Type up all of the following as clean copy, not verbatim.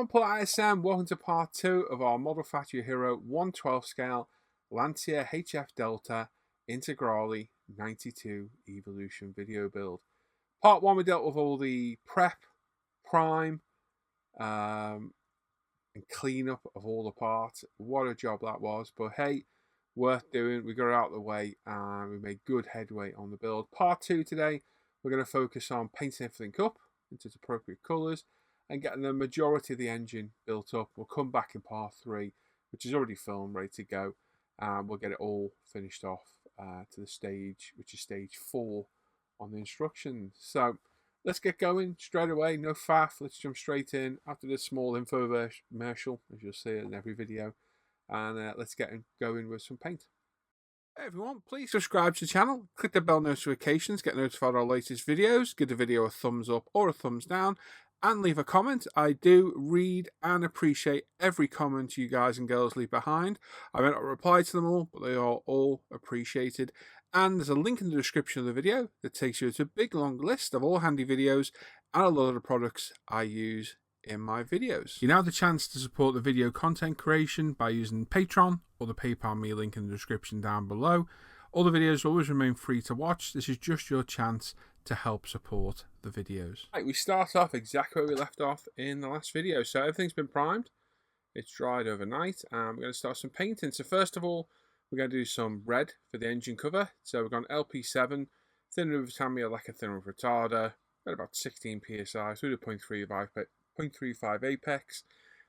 everyone, Paul ISM. Welcome to part 2 of our Model Factory Hero 1/12 scale Lancia HF Delta Integrale 92 Evolution video build. Part 1 we dealt with all the prep, prime, and cleanup of all the parts. What a job that was, but hey, worth doing. We got it out of the way and we made good headway on the build. Part 2 today, we're going to focus on painting everything up into its appropriate colours and getting the majority of the engine built up. We'll come back in part 3, which is already filmed, ready to go, and we'll get it all finished off to the stage, which is stage 4 on the instructions. So let's get going straight away, no faff, let's jump straight in after this small infomercial, as you'll see in every video, and let's get going with some paint. Hey everyone, please subscribe to the channel, click the bell notifications, get notified of our latest videos, give the video a thumbs up or a thumbs down, and leave a comment. I do read and appreciate every comment you guys and girls leave behind. I may not reply to them all, but they are all appreciated. And there's a link in the description of the video that takes you to a big long list of all handy videos and a lot of the products I use in my videos. You now have the chance to support the video content creation by using Patreon or the PayPal me link in the description down below. All the videos always remain free to watch. This is just your chance to help support the videos. Right, we start off exactly where we left off in the last video. So everything's been primed, it's dried overnight, and we're going to start some painting. So first of all, we're going to do some red for the engine cover. So we've got an LP7, thinner with Tamiya lacquer thinner with retarder, at about 16 psi, through the 0.35 apex,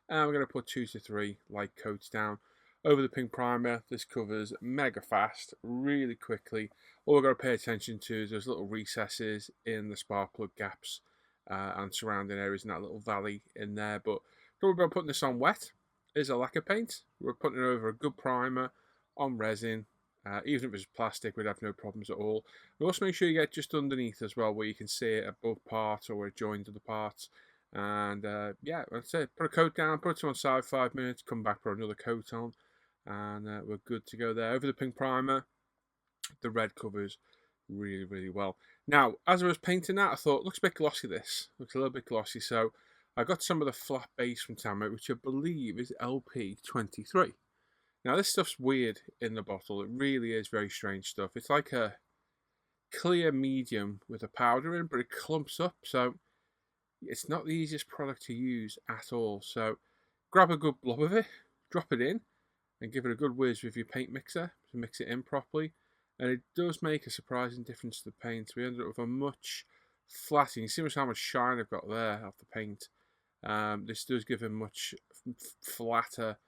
and we're going to put 2 to 3 light coats down over the pink primer. This covers mega fast, really quickly. All we've got to pay attention to is those little recesses in the spark plug gaps and surrounding areas in that little valley in there. But don't worry about putting this on wet. Is a lacquer paint. We're putting it over a good primer on resin. Even if it was plastic, we'd have no problems at all. And also make sure you get just underneath as well, where you can see it above parts or where it joins other parts. And yeah, that's it. Put a coat down, put it to one side 5 minutes, come back, put another coat on, and we're good to go there. Over the pink primer, the red covers really, really well. Now, as I was painting that, I thought, looks a bit glossy, this. Looks a little bit glossy, so I got some of the flat base from Tamiya, which I believe is LP23. Now, this stuff's weird in the bottle. It really is very strange stuff. It's like a clear medium with a powder in, but it clumps up, so it's not the easiest product to use at all. So grab a good blob of it, drop it in, and give it a good whiz with your paint mixer to mix it in properly. And it does make a surprising difference to the paint. We ended up with a much flatter. You can see how much shine I've got there off the paint. This does give a much flatter,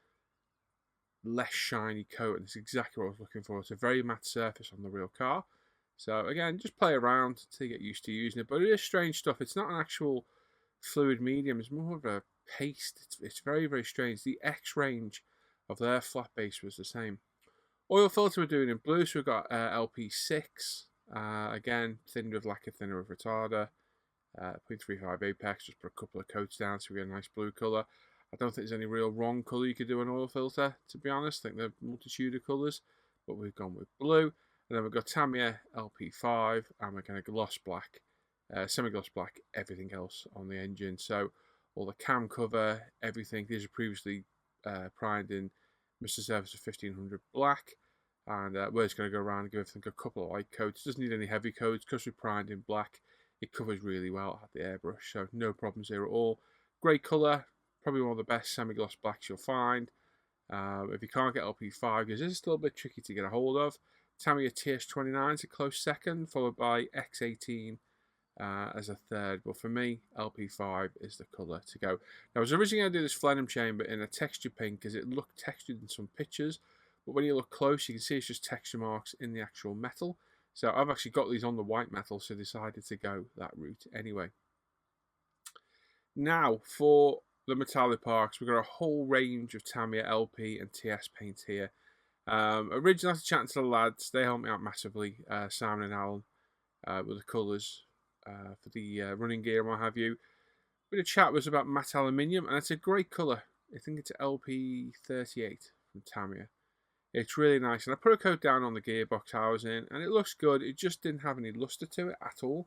less shiny coat, and it's exactly what I was looking for. It's a very matte surface on the real car. So again, just play around to get used to using it. But it is strange stuff. It's not an actual fluid medium. It's more of a paste. It's very, very strange. The X range of their flat base was the same. Oil filter we're doing in blue, so we've got LP6, again, thin with lacquer thinner with retarder, 0.35 apex, just put a couple of coats down so we get a nice blue colour. I don't think there's any real wrong colour you could do an oil filter, to be honest. I think there are a multitude of colours, but we've gone with blue. And then we've got Tamiya LP5, and we're going to gloss black, semi-gloss black, everything else on the engine. So all the cam cover, everything. These are previously primed in Mr. Surface of 1500 black, and we're just going to go around and give everything a couple of light coats. It doesn't need any heavy coats because we're primed in black. It covers really well at the airbrush, so no problems here at all. Great colour, probably one of the best semi-gloss blacks you'll find. If you can't get LP5, because this is still a bit tricky to get a hold of, Tamiya TS29 is a close second, followed by X18 as a third, but for me, LP5 is the colour to go. Now, I was originally going to do this Flenham chamber in a texture paint because it looked textured in some pictures, but when you look close, you can see it's just texture marks in the actual metal. So I've actually got these on the white metal, so decided to go that route anyway. Now, for the metallic parts, we've got a whole range of Tamiya LP and TS paints here. Originally, after chatting to the lads, they helped me out massively, Simon and Alan, with the colours for the running gear and what have you. But the chat was about matte aluminium, and it's a great colour. I think it's LP38 from Tamiya. It's really nice, and I put a coat down on the gearbox housing, and it looks good. It just didn't have any lustre to it at all.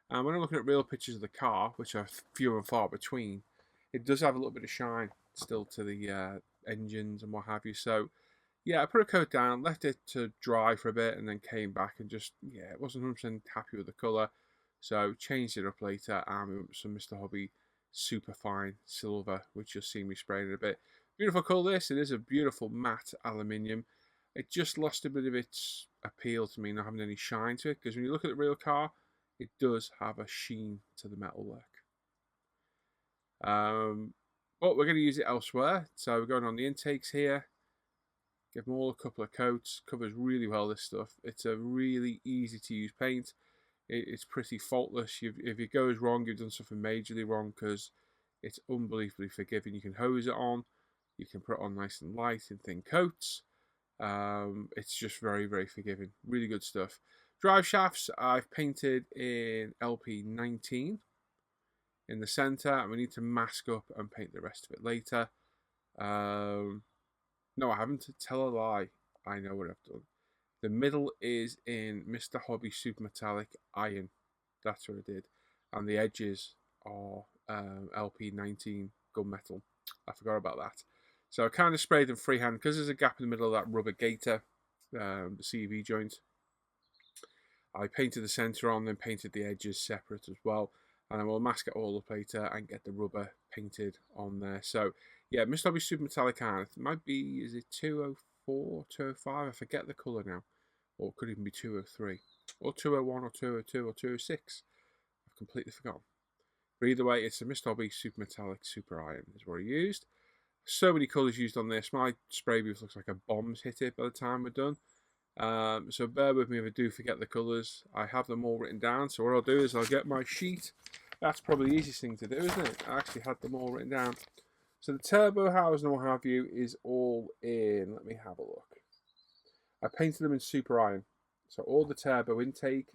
And when I'm looking at real pictures of the car, which are few and far between, it does have a little bit of shine still to the engines and what have you. So yeah, I put a coat down, left it to dry for a bit, and then came back and just, yeah, wasn't 100% happy with the colour. So changed it up later and we went with some Mr. Hobby Superfine Silver, which you'll see me spraying in a bit. Beautiful colour this. It is a beautiful matte aluminium. It just lost a bit of its appeal to me, not having any shine to it, because when you look at the real car, it does have a sheen to the metalwork. But we're going to use it elsewhere. So we're going on the intakes here. Give them all a couple of coats. Covers really well, this stuff. It's a really easy to use paint. It's pretty faultless. If it goes wrong, you've done something majorly wrong, because it's unbelievably forgiving. You can hose it on. You can put it on nice and light in thin coats. It's just very, very forgiving. Really good stuff. Driveshafts I've painted in LP19 in the centre, and we need to mask up and paint the rest of it later. No, I haven't. Tell a lie. I know what I've done. The middle is in Mr. Hobby Super Metallic Iron. That's what I did. And the edges are LP19 gunmetal. I forgot about that. So I kind of sprayed them freehand because there's a gap in the middle of that rubber gaiter, the CV joint. I painted the centre on, then painted the edges separate as well. And I will mask it all up later and get the rubber painted on there. So yeah, Mr. Hobby Super Metallic Iron. It might be, is it 204, 205? I forget the colour now. Or it could even be 203. Or 201 or 202 or 206. I've completely forgotten. But either way, it's a Mr. Hobby Super Metallic Super Iron is what I used. So many colours used on this. My spray booth looks like a bomb's hit it by the time we're done. So bear with me if I do forget the colours. I have them all written down. So what I'll do is I'll get my sheet. That's probably the easiest thing to do, isn't it? I actually had them all written down. So the turbo housing and what have you is all in. Let me have a look. I painted them in Super Iron. So all the turbo intake,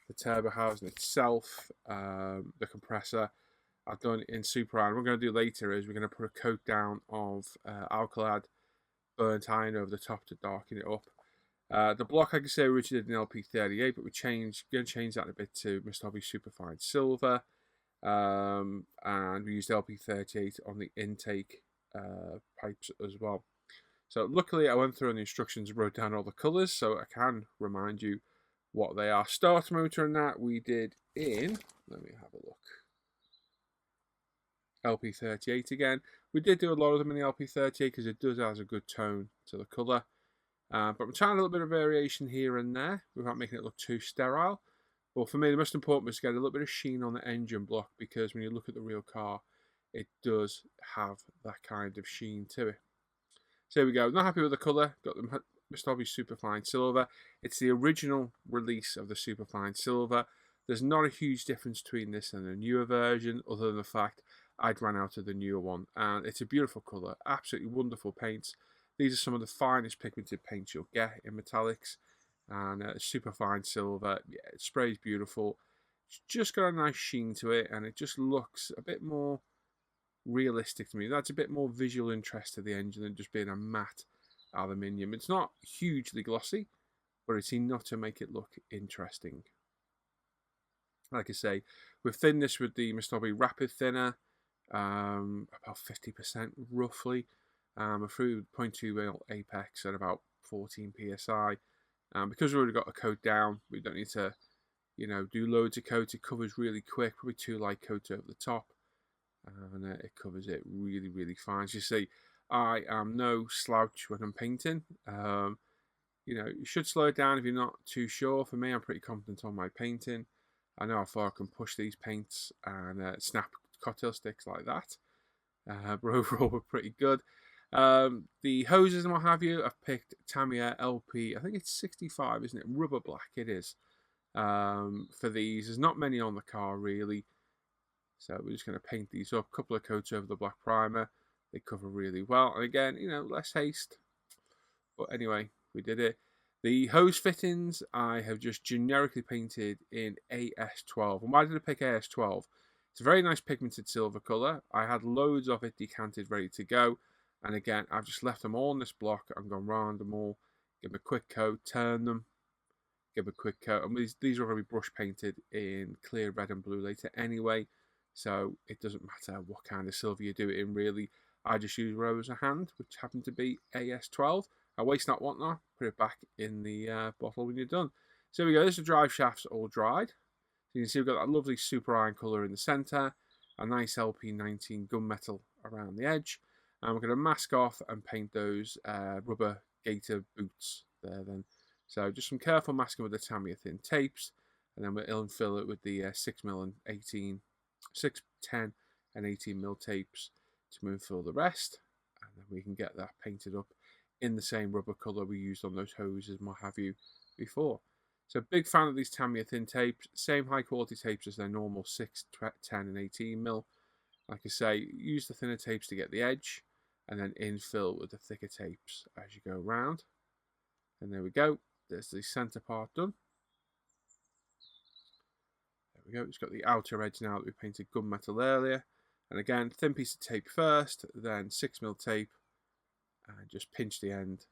the turbo housing itself, the compressor, I've done in Super Iron. What we're going to do later is we're going to put a coat down of Alcalad burnt iron over the top to darken it up. The block, I can say, we did in LP38, but we're going to change that a bit to Mr. Hobby Superfine Silver. And we used LP38 on the intake pipes as well. So luckily I went through on the instructions and wrote down all the colours, so I can remind you what they are. Starter motor and that we did in, let me have a look, LP38 again. We did do a lot of them in the LP38 because it does have a good tone to the colour. But I'm trying a little bit of variation here and there without making it look too sterile. But for me, the most important was to get a little bit of sheen on the engine block, because when you look at the real car, it does have that kind of sheen to it. So here we go. Not happy with the colour. Got the Mr. Hobby Superfine Silver. It's the original release of the Superfine Silver. There's not a huge difference between this and the newer version, other than the fact I'd run out of the newer one. And it's a beautiful colour. Absolutely wonderful paints. These are some of the finest pigmented paints you'll get in metallics. And Superfine Silver, yeah, it sprays beautiful. It's just got a nice sheen to it, and it just looks a bit more realistic to me. That's a bit more visual interest to the engine than just being a matte aluminium. It's not hugely glossy, but it's enough to make it look interesting. Like I say, we've thinned this with the Mr. Hobby Rapid Thinner, about 50% roughly. We're through 0.2 mil apex at about 14 psi. Because we've already got a coat down, we don't need to, do loads of coats. It covers really quick, probably 2 light coats over the top, and it covers it really, really fine. As you see, I am no slouch when I'm painting. You should slow it down if you're not too sure. For me, I'm pretty confident on my painting. I know how far I can push these paints and snap cocktail sticks like that. But overall, we're pretty good. The hoses and what have you, I've picked Tamiya LP, I think it's 65, isn't it? Rubber black it is. For these, there's not many on the car really, so we're just going to paint these up. A couple of coats over the black primer. They cover really well, and again, less haste, but anyway, we did it. The hose fittings I have just generically painted in AS12. And why did I pick AS12? It's a very nice pigmented silver colour. I had loads of it decanted ready to go. And again, I've just left them all on this block and gone round them all, give them a quick coat, turn them, give them a quick coat. And these are going to be brush painted in clear red and blue later anyway. so it doesn't matter what kind of silver you do it in really. I just use Rose of Hand, which happened to be AS12. I waste not, want not, put it back in the bottle when you're done. So here we go, this is the Driveshafts all dried. So you can see we've got that lovely super iron colour in the centre, a nice LP19 gunmetal around the edge, and we're going to mask off and paint those rubber gator boots there then. So just some careful masking with the Tamiya thin tapes, and then we'll infill it with the 6mm and 18, 6, 10 and 18mm tapes to infill the rest, and then we can get that painted up in the same rubber colour we used on those hoses and what have you before. So big fan of these Tamiya thin tapes, same high quality tapes as their normal 6, 10 and 18mm. Like I say, use the thinner tapes to get the edge, and then infill with the thicker tapes as you go around. And there we go, there's the centre part done. There we go, it's got the outer edge now that we painted gunmetal earlier. And again, thin piece of tape first, then 6mm tape, and just pinch the end.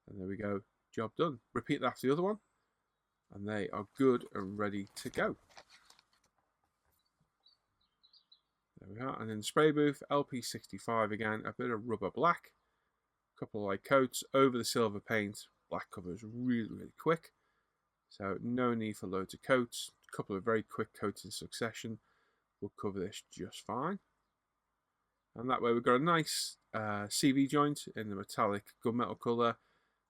And there we go, job done. Repeat that for the other one, and they are good and ready to go. There we are, and in the spray booth, LP65 again, a bit of rubber black, a couple of light coats over the silver paint. Black covers really, really quick, so no need for loads of coats. A couple of very quick coats in succession will cover this just fine. And that way we've got a nice CV joint in the metallic gunmetal colour,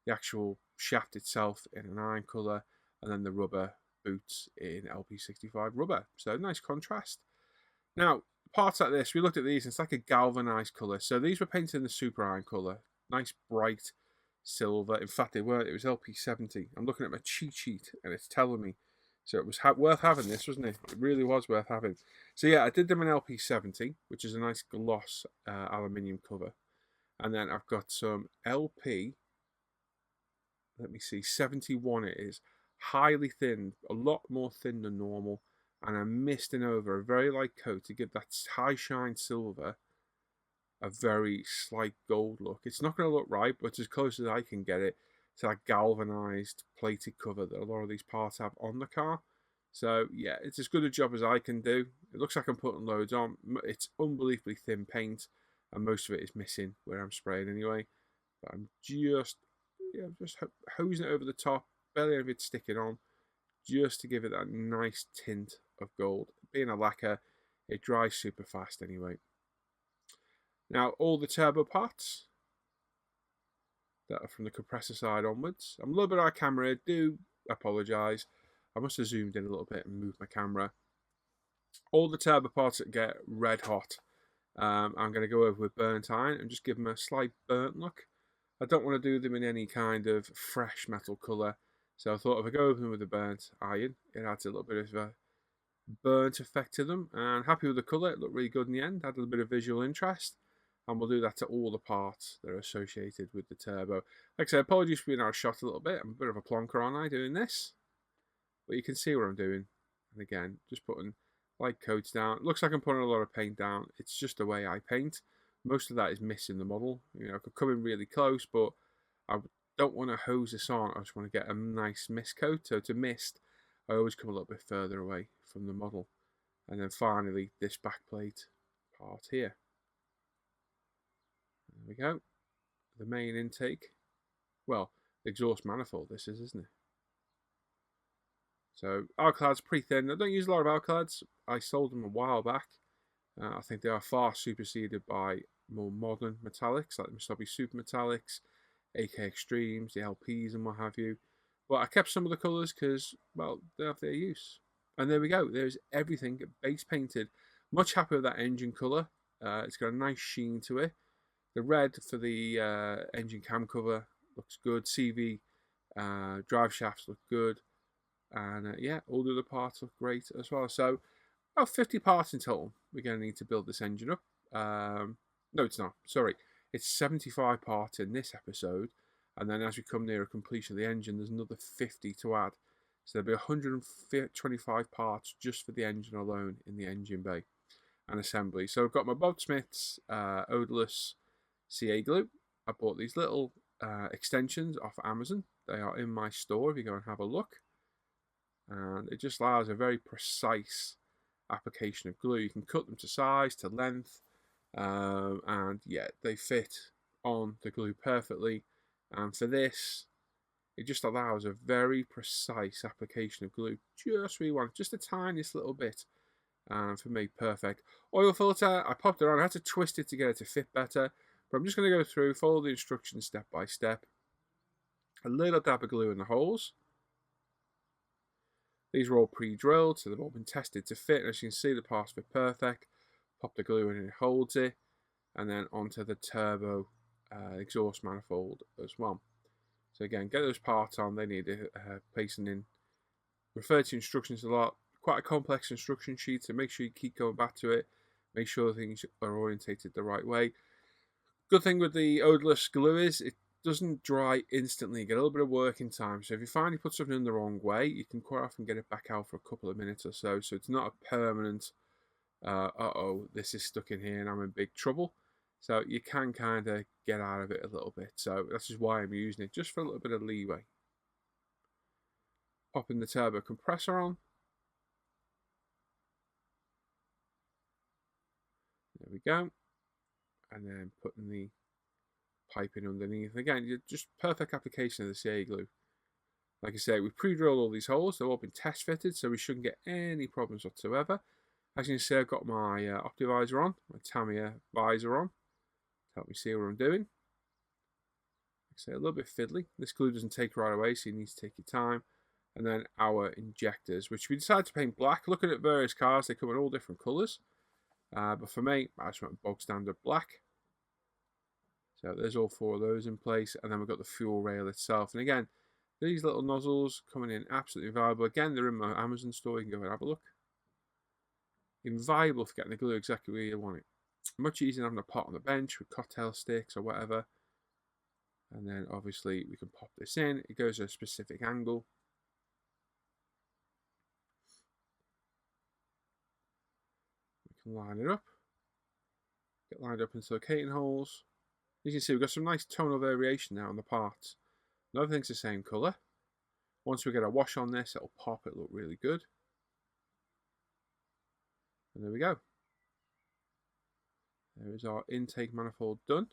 the actual shaft itself in an iron colour, and then the rubber boots in LP65 rubber. So nice contrast. Now, parts like this, we looked at these, and it's like a galvanised colour. So these were painted in the super iron colour, nice bright silver. In fact, they weren't, it was LP70. I'm looking at my cheat sheet and it's telling me. So it was worth having this, wasn't it? It really was worth having. So yeah, I did them in LP70, which is a nice gloss aluminium cover. And then I've got some LP, let me see, 71 it is. Highly thin, a lot more thin than normal. And I'm misting over a very light coat to give that high shine silver a very slight gold look. It's not going to look right, but it's as close as I can get it to that galvanized plated cover that a lot of these parts have on the car. So yeah, it's as good a job as I can do. It looks like I'm putting loads on. It's unbelievably thin paint, and most of it is missing where I'm spraying anyway. But I'm just hosing it over the top, barely any of it sticking on, just to give it that nice tint of gold. Being a lacquer, it dries super fast anyway. Now all the turbo parts that are from the compressor side onwards. I'm a little bit out of camera, do apologise. I must have zoomed in a little bit and moved my camera. All the turbo parts that get red hot, I'm going to go over with burnt iron and just give them a slight burnt look. I don't want to do them in any kind of fresh metal colour, so I thought if I go over them with a burnt iron, it adds a little bit of a burnt effect to them. And happy with the colour, it looked really good in the end, added a bit of visual interest. And we'll do that to all the parts that are associated with the turbo. Like I said, apologies for being out of shot a little bit. I'm a bit of a plonker, aren't I, doing this? But you can see what I'm doing. And again, just putting light coats down. It looks like I'm putting a lot of paint down. It's just the way I paint. Most of that is missing the model. You know, I could come in really close, but I don't want to hose this on. I just want to get a nice mist coat. So to mist, I always come a little bit further away from the model. And then finally, this backplate part here. There we go. The main intake. Well, the exhaust manifold this is, isn't it? So alkalad's pretty thin. I don't use a lot of alkalads. I sold them a while back. I think they are far superseded by more modern metallics like the Mustabi Super Metallics, AK Extremes, the LPs and what have you. But I kept some of the colours because, well, they have their use. And there we go. There's everything base painted. Much happier with that engine colour. It's got a nice sheen to it. The red for the engine cam cover looks good. CV drive shafts look good. And yeah, all the other parts look great as well. So about 50 parts in total we're going to need to build this engine up. No, it's not. Sorry. It's 75 parts in this episode. And then as we come near a completion of the engine, there's another 50 to add. So there'll be 125 parts just for the engine alone in the engine bay and assembly. So I've got my Bob Smith's odorless CA glue. I bought these little extensions off Amazon. They are in my store if you go and have a look. And it just allows a very precise application of glue. You can cut them to size, to length, and yeah, they fit on the glue perfectly. And for this, it just allows a very precise application of glue, just where you want, just the tiniest little bit. And for me, perfect. Oil filter, I popped it on. I had to twist it to get it to fit better, but I'm just going to go through, follow the instructions step by step. A little dab of glue in the holes. These are all pre-drilled, so they've all been tested to fit. As you can see, the parts fit perfect. Pop the glue in and it holds it. And then onto the turbo exhaust manifold as well. So again, get those parts on. They need placing in. Refer to instructions a lot. Quite a complex instruction sheet, so make sure you keep going back to it. Make sure things are orientated the right way. Good thing with the odorless glue is it doesn't dry instantly. You get a little bit of working time. So if you find you put something in the wrong way, you can quite often get it back out for a couple of minutes or so. So it's not a permanent, this is stuck in here and I'm in big trouble. So you can kind of get out of it a little bit. So that's just why I'm using it, just for a little bit of leeway. Popping the turbo compressor on. There we go. And then putting the piping underneath. Again, just perfect application of the CA glue. Like I say, we pre-drilled all these holes. They've all been test fitted, so we shouldn't get any problems whatsoever. As you can see, I've got my OptiVisor on, my Tamiya visor on, to help me see what I'm doing. Like I say, a little bit fiddly. This glue doesn't take right away, so you need to take your time. And then our injectors, which we decided to paint black. Looking at various cars, they come in all different colours. But for me, I just went bog standard black. So there's all four of those in place. And then we've got the fuel rail itself. And again, these little nozzles coming in absolutely viable. Again, they're in my Amazon store. You can go and have a look. Invaluable for getting the glue exactly where you want it. Much easier than having a pot on the bench with cocktail sticks or whatever. And then obviously we can pop this in. It goes at a specific angle. We can line it up. Get lined up into locating holes. As you can see, we've got some nice tonal variation now on the parts. Not everything's the same colour. Once we get a wash on this, it'll pop, it'll look really good. And there we go. There is our intake manifold done.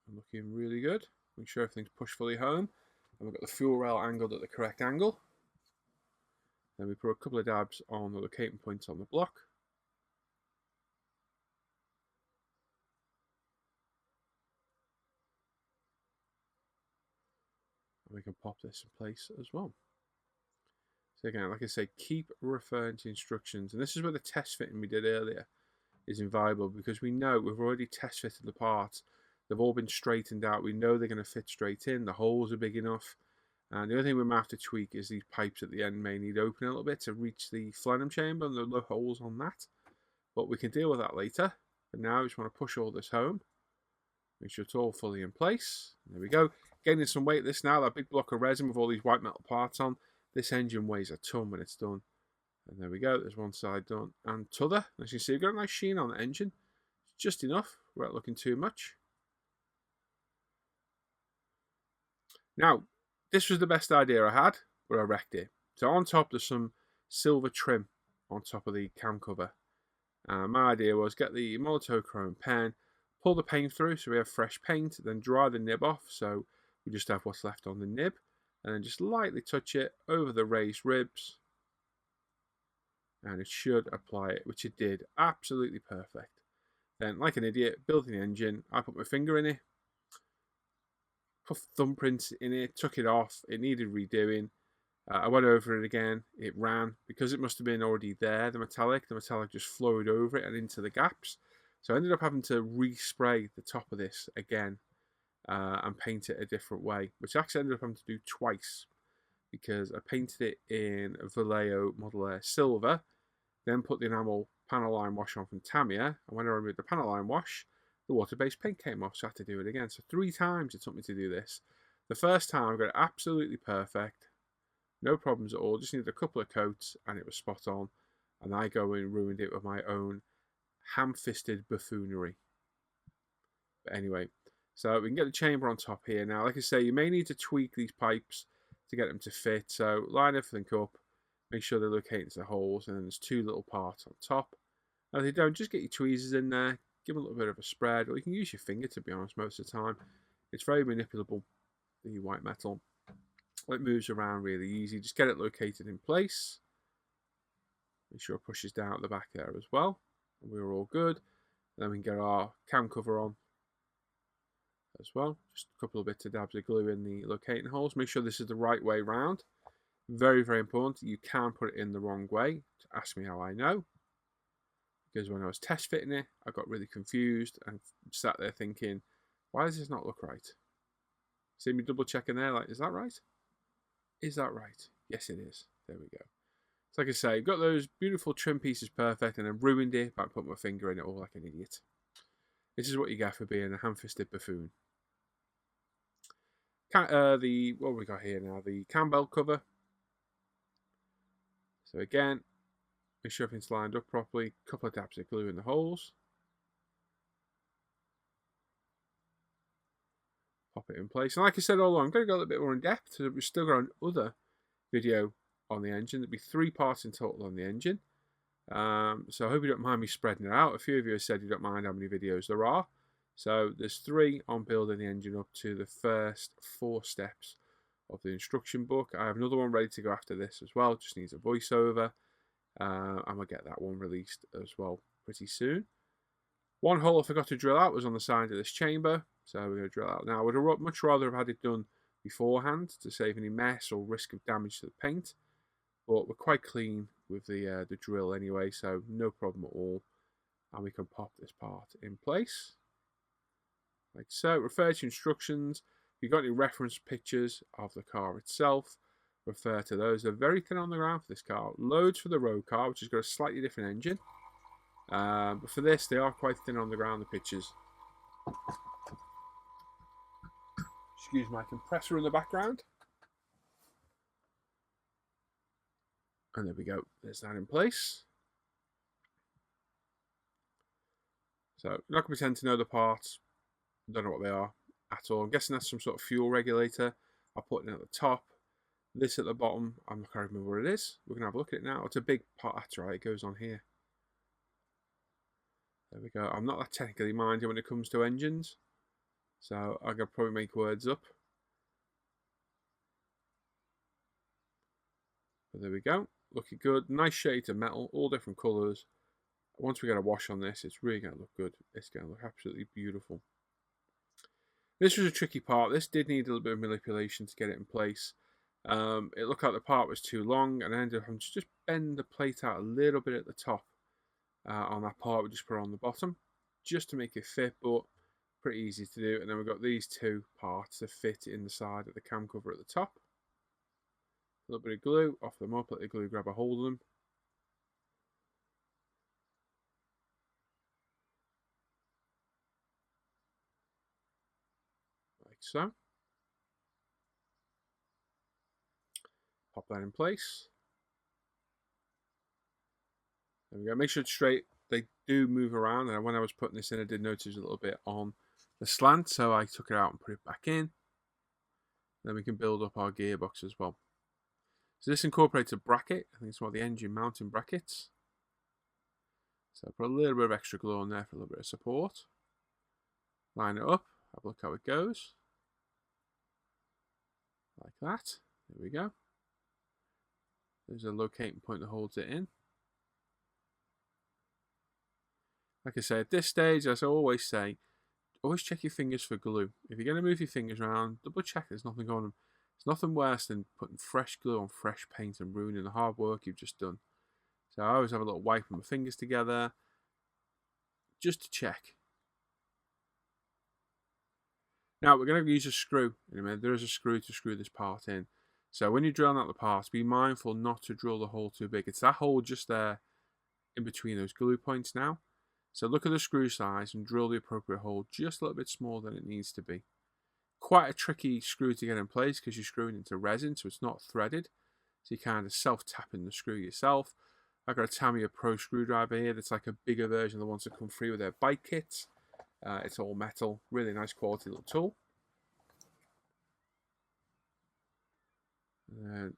And looking really good. Make sure everything's pushed fully home. And we've got the fuel rail angled at the correct angle. Then we put a couple of dabs on the locating points on the block. And we can pop this in place as well. So again, like I say, keep referring to instructions. And this is where the test fitting we did earlier is invaluable, because we know we've already test fitted the parts. They've all been straightened out. We know they're going to fit straight in. The holes are big enough. And the only thing we might have to tweak is these pipes at the end may need opening a little bit to reach the phlegm chamber and the holes on that. But we can deal with that later. But now we just want to push all this home. Make sure it's all fully in place. There we go. Gaining some weight this now. That big block of resin with all these white metal parts on. This engine weighs a ton when it's done. And there we go. There's one side done. And t'other. As you can see, we've got a nice sheen on the engine. Just enough. We're not looking too much. Now, this was the best idea I had, but I wrecked it. So on top, there's some silver trim on top of the cam cover. My idea was get the monochrome pen, pull the paint through so we have fresh paint, then dry the nib off so we just have what's left on the nib, and then just lightly touch it over the raised ribs, and it should apply it, which it did. Absolutely perfect. Then, like an idiot, building the engine, I put my finger in it, put thumbprints in it, took it off. It needed redoing. I went over it again. It ran. Because it must have been already there, the metallic just flowed over it and into the gaps. So I ended up having to respray the top of this again and paint it a different way, which I actually ended up having to do twice, because I painted it in Vallejo Model Air Silver, then put the enamel panel line wash on from Tamiya, and when I removed the panel line wash, the water-based paint came off, so I had to do it again. So 3 times it took me to do this. The first time I got it absolutely perfect. No problems at all. Just needed a couple of coats and it was spot on. And I go and ruined it with my own ham-fisted buffoonery. But anyway, so we can get the chamber on top here. Now, like I say, you may need to tweak these pipes to get them to fit. So line everything up. Make sure they locate into the holes, and then there's 2 little parts on top. And if they don't, just get your tweezers in there, give them a little bit of a spread, or you can use your finger, to be honest, most of the time. It's very manipulable, the white metal. It moves around really easy. Just get it located in place. Make sure it pushes down at the back there as well. And we're all good. And then we can get our cam cover on as well. Just a couple of bits of dabs of glue in the locating holes. Make sure this is the right way round. Very, very important. You can put it in the wrong way. Ask me how I know. Because when I was test fitting it, I got really confused and sat there thinking, why does this not look right? See me double checking there, like, is that right? Is that right? Yes, it is. There we go. So like I say, got those beautiful trim pieces perfect, and then ruined it by putting my finger in it all like an idiot. This is what you get for being a ham-fisted buffoon. What have we got here now? The cam belt cover. So again, make sure everything's lined up properly. A couple of dabs of glue in the holes. Pop it in place. And like I said all along, I'm going to go a little bit more in depth. So we've still got another video on the engine. There'll be 3 parts in total on the engine. So I hope you don't mind me spreading it out. A few of you have said you don't mind how many videos there are. So there's 3 on building the engine up to the first 4 steps of the instruction book. I have another one ready to go after this as well. Just needs a voiceover. And we'll get that one released as well pretty soon. One hole I forgot to drill out was on the side of this chamber. So we're going to drill out now. I would have much rather have had it done beforehand to save any mess or risk of damage to the paint. But we're quite clean with the drill anyway, so no problem at all. And we can pop this part in place. Like so. Refer to instructions. If you've got any reference pictures of the car itself, refer to those. They're very thin on the ground for this car. Loads for the road car, which has got a slightly different engine. But for this, they are quite thin on the ground, the pictures. Excuse my compressor in the background. And there we go. There's that in place. So, I'm not going to pretend to know the parts. I don't know what they are at all. I'm guessing that's some sort of fuel regulator. I'll put it at the top. This at the bottom. I'm not going to remember what it is. We're going to have a look at it now. It's a big part. That's right. It goes on here. There we go. I'm not that technically minded when it comes to engines. So, I'm going to probably make words up. But there we go. Looking good. Nice shades of metal. All different colours. Once we get a wash on this, it's really going to look good. It's going to look absolutely beautiful. This was a tricky part. This did need a little bit of manipulation to get it in place. It looked like the part was too long, and I ended up having to just bend the plate out a little bit at the top on that part we just put on the bottom, just to make it fit, but pretty easy to do. And then we've got these 2 parts that fit in the side of the cam cover at the top. A little bit of glue, off them up, let the glue grab a hold of them. Like so. Pop that in place. There we go. Make sure it's straight. They do move around, and when I was putting this in, I did notice a little bit on the slant, so I took it out and put it back in. Then we can build up our gearbox as well. So this incorporates a bracket. I think it's one of the engine mounting brackets. So I put a little bit of extra glue on there for a little bit of support. Line it up. Have a look how it goes. Like that. There we go. There's a locating point that holds it in. Like I say, at this stage, as I always say, always check your fingers for glue. If you're going to move your fingers around, double check there's nothing on them. There's nothing worse than putting fresh glue on fresh paint and ruining the hard work you've just done. So I always have a little wipe of my fingers together, just to check. Now we're going to use a screw in a minute. There is a screw to screw this part in. So when you're drilling out the parts, be mindful not to drill the hole too big. It's that hole just there in between those glue points now. So look at the screw size and drill the appropriate hole just a little bit smaller than it needs to be. Quite a tricky screw to get in place because you're screwing into resin, so it's not threaded. So you're kind of self-tapping the screw yourself. I've got a Tamiya Pro screwdriver here that's like a bigger version of the ones that come free with their bike kits. It's all metal, really nice quality little tool. And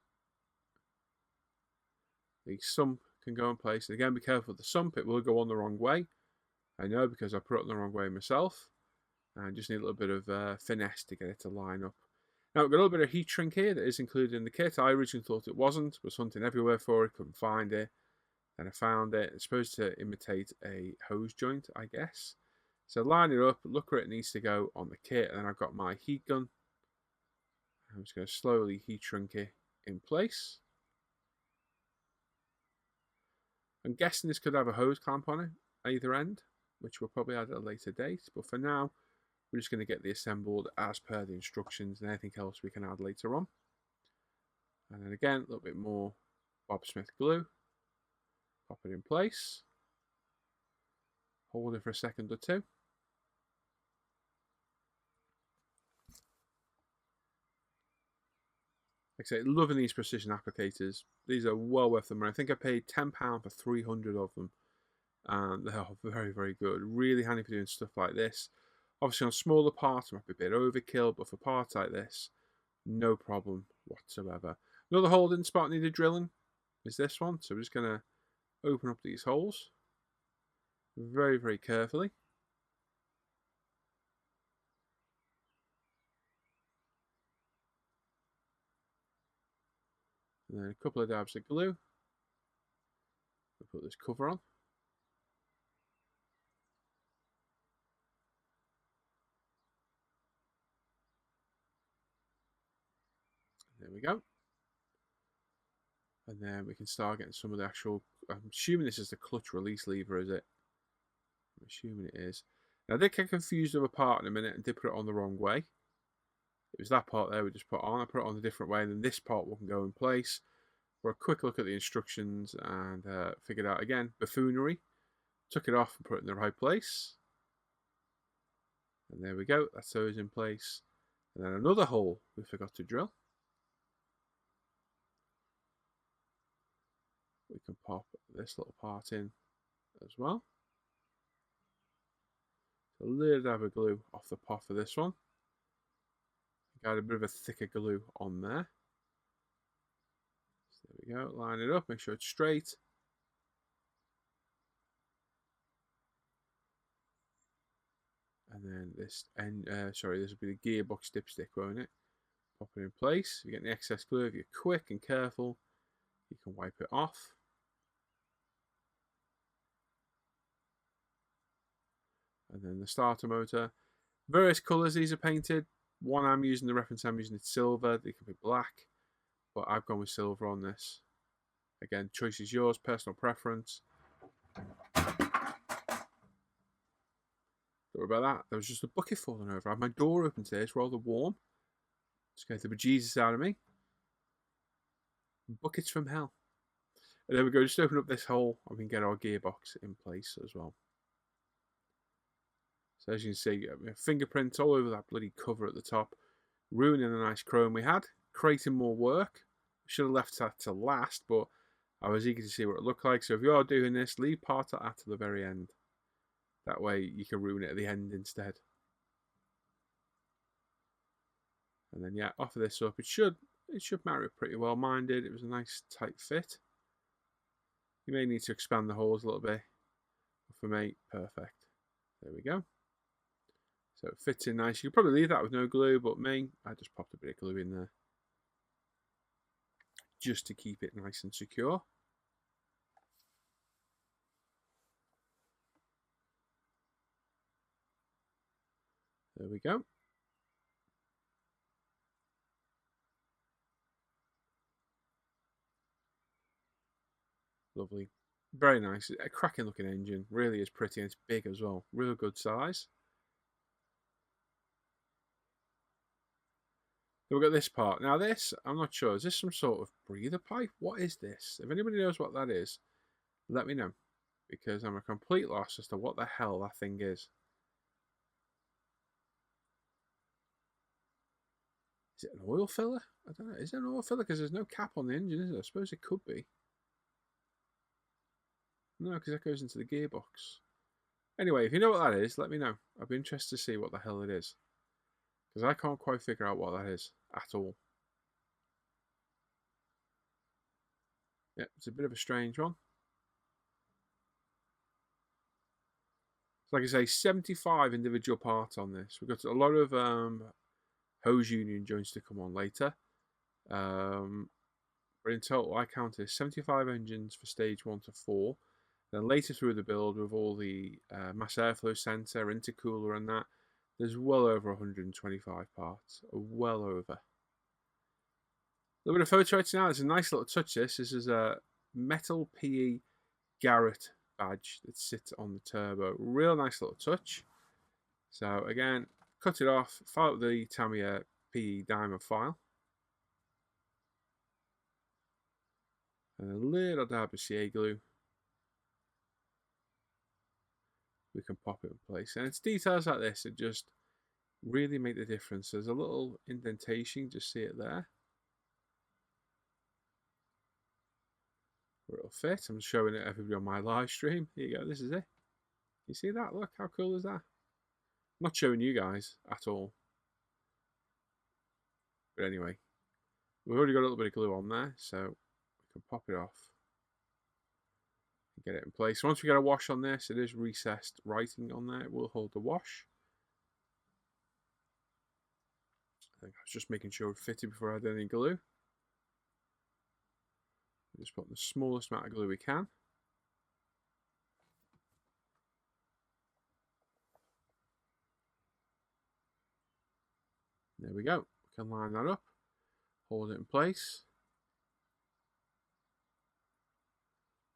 The sump can go in place. And again, be careful with the sump. It will go on the wrong way. I know, because I put it on the wrong way myself. And just need a little bit of finesse to get it to line up. Now, we've got a little bit of heat shrink here that is included in the kit. I originally thought it wasn't. Was hunting everywhere for it. Couldn't find it. Then I found it. It's supposed to imitate a hose joint, I guess. So line it up. Look where it needs to go on the kit. And then I've got my heat gun. I'm just going to slowly heat shrink it in place. I'm guessing this could have a hose clamp on it, either end, which we'll probably add at a later date. But for now, we're just going to get the assembled as per the instructions, and anything else we can add later on. And then again, a little bit more Bob Smith glue. Pop it in place. Hold it for a second or two. Like I say, loving these precision applicators. These are well worth the money. I think I paid £10 for 300 of them. And they are very, very good. Really handy for doing stuff like this. Obviously on smaller parts, it might be a bit overkill, but for parts like this, no problem whatsoever. Another holding spot needed drilling is this one. So we're just going to open up these holes very, very carefully. And then a couple of dabs of glue. We'll put this cover on. There we go. And then we can start getting some of the actual, I'm assuming this is the clutch release lever, is it? I'm assuming it is. Now I did get confused with a part in a minute and did put it on the wrong way. It was that part there we just put on. I put it on a different way, and then this part will go in place. For a quick look at the instructions and figured out again, buffoonery. Took it off and put it in the right place. And there we go, that's those in place. And then another hole we forgot to drill. We can pop this little part in as well. A little dab of glue off the pot for this one. Got a bit of a thicker glue on there. So there we go, line it up, make sure it's straight. And then this end, this will be the gearbox dipstick, won't it? Pop it in place. If you get any excess glue, if you're quick and careful, you can wipe it off. And then the starter motor. Various colours these are painted. One I'm using, the reference I'm using, it's silver. They can be black, but I've gone with silver on this. Again, choice is yours, personal preference. Don't worry about that. There was just a bucket falling over. I had my door open today. It's rather warm. Scared the bejesus out of me. Buckets from hell. And there we go. Just open up this hole and we can get our gearbox in place as well. So as you can see, fingerprints all over that bloody cover at the top, ruining the nice chrome we had, creating more work. Should have left that to last, but I was eager to see what it looked like. So if you are doing this, leave part of that to the very end. That way you can ruin it at the end instead. And then yeah, offer this up. It should marry up pretty well minded. It was a nice tight fit. You may need to expand the holes a little bit. But for me, perfect. There we go. So it fits in nice. You could probably leave that with no glue, but me, I just popped a bit of glue in there. Just to keep it nice and secure. There we go. Lovely. Very nice. A cracking looking engine. Really is pretty, and it's big as well. Real good size. Then we've got this part. Now this, I'm not sure. Is this some sort of breather pipe? What is this? If anybody knows what that is, let me know. Because I'm a complete loss as to what the hell that thing is. Is it an oil filler? I don't know. Is it an oil filler? Because there's no cap on the engine, is there? I suppose it could be. No, because that goes into the gearbox. Anyway, if you know what that is, let me know. I'd be interested to see what the hell it is. Because I can't quite figure out what that is at all. Yeah, it's a bit of a strange one. So like I say, 75 individual parts on this. We've got a lot of hose union joints to come on later. But in total, I counted 75 engines for stage 1 to 4. Then later through the build, with all the mass airflow sensor, intercooler, and that, there's well over 125 parts. Well over. A little bit of photo editing now. It's a nice little touch. This is a metal PE Garrett badge that sits on the turbo. Real nice little touch. So again, cut it off, file up the Tamiya PE diamond file. And a little dab of CA glue. We can pop it in place. And it's details like this that just really make the difference. There's a little indentation, just see it there. Where it'll fit. I'm showing it everybody on my live stream. Here you go, this is it. You see that? Look, how cool is that? I'm not showing you guys at all. But anyway, we've already got a little bit of glue on there, so we can pop it off and get it in place. Once we get a wash on this, it is recessed writing on there. It will hold the wash. I think I was just making sure it fitted before I had any glue. Just put the smallest amount of glue we can. There we go. We can line that up, hold it in place.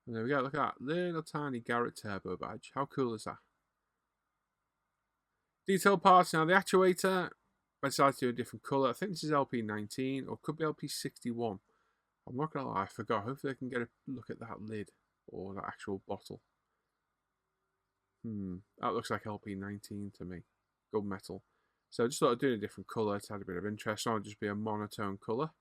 And there we go. Look at that little tiny Garrett turbo badge. How cool is that? Detail parts. Now the actuator, I decided to do a different colour. I think this is LP19 or could be LP61. I'm not going to lie, I forgot. Hopefully I can get a look at that lid or that actual bottle. That looks like LP19 to me. Gold metal. So I just thought I'd do a different colour to add a bit of interest. So I'll just be a monotone colour.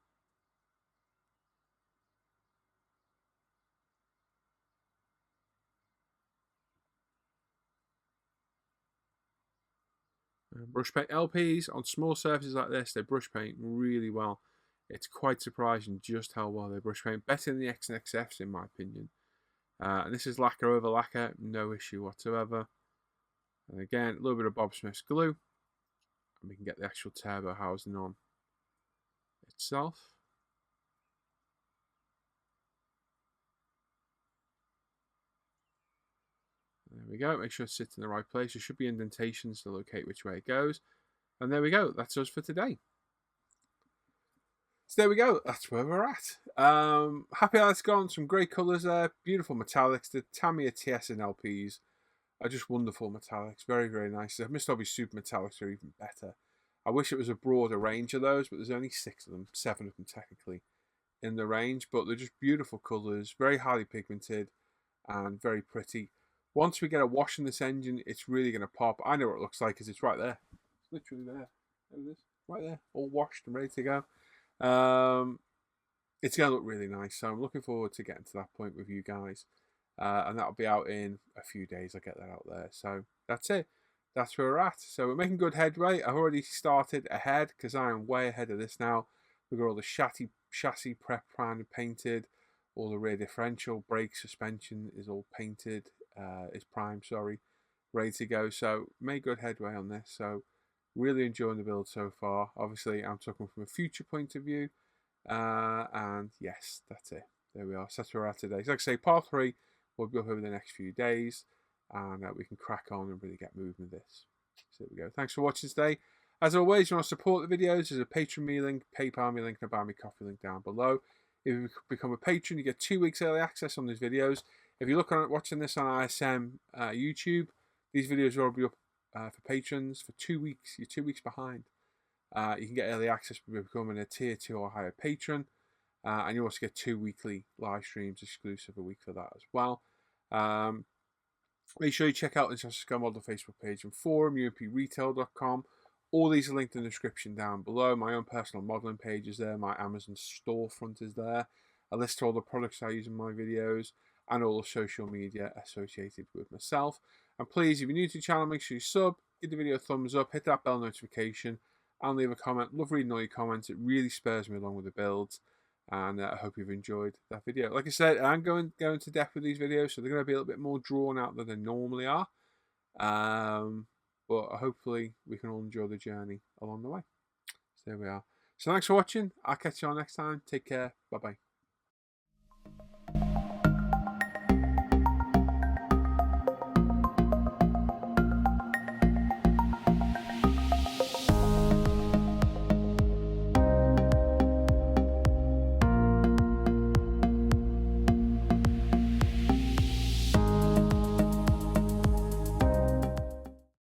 Brush paint LPs on small surfaces like this, they brush paint really well. It's quite surprising just how well they brush paint. Better than the X and XFs in my opinion. And this is lacquer over lacquer, no issue whatsoever. And again, a little bit of Bob Smith's glue. And we can get the actual turbo housing on itself. There we go, make sure it sits in the right place. There should be indentations to locate which way it goes. And there we go, that's us for today. So there we go, that's where we're at. Happy how it's gone, some great colours there, beautiful metallics. The Tamiya TSN LPs are just wonderful metallics, very, very nice. The Mr. Hobby Super Metallics are even better. I wish it was a broader range of those, but there's only 6 of them, 7 of them technically in the range, but they're just beautiful colours, very highly pigmented and very pretty. Once we get a wash in this engine, it's really going to pop. I know what it looks like because it's right there. It's literally there. There it is, right there, all washed and ready to go. It's going to look really nice, so I'm looking forward to getting to that point with you guys. And that'll be out in a few days. I'll get that out there. So that's it. That's where we're at. So we're making good headway. I've already started ahead because I am way ahead of this now. We've got all the chassis prep primed and painted. All the rear differential, brake, suspension is all painted. Is primed, sorry. Ready to go. So made good headway on this. So really enjoying the build so far. Obviously, I'm talking from a future point of view. And yes, that's it. There we are. So that's where we're at today. So like I say, part 3 will be up over the next few days. And we can crack on and really get moving with this. So there we go. Thanks for watching today. As always, you want to support the videos, there's a Patreon me link, PayPal me link, and a Buy Me Coffee link down below. If you become a patron, you get 2 weeks early access on these videos. If you look at watching this on ISM YouTube, these videos will be up for patrons for 2 weeks. You're 2 weeks behind. You can get early access by becoming a tier 2 or higher patron. And you also get 2 weekly live streams exclusive a week for that as well. Make sure you check out the Scum Model Facebook page and forum, umpretail.com. All these are linked in the description down below. My own personal modelling page is there. My Amazon storefront is there. A list of all the products I use in my videos and all the social media associated with myself. And please, if you're new to the channel, make sure you sub, give the video a thumbs up, hit that bell notification, and leave a comment. Love reading all your comments. It really spurs me along with the builds. And I hope you've enjoyed that video. Like I said, I'm going to depth with these videos, so they're going to be a little bit more drawn out than they normally are. But hopefully we can all enjoy the journey along the way. So there we are. So thanks for watching. I'll catch you all next time. Take care. Bye bye.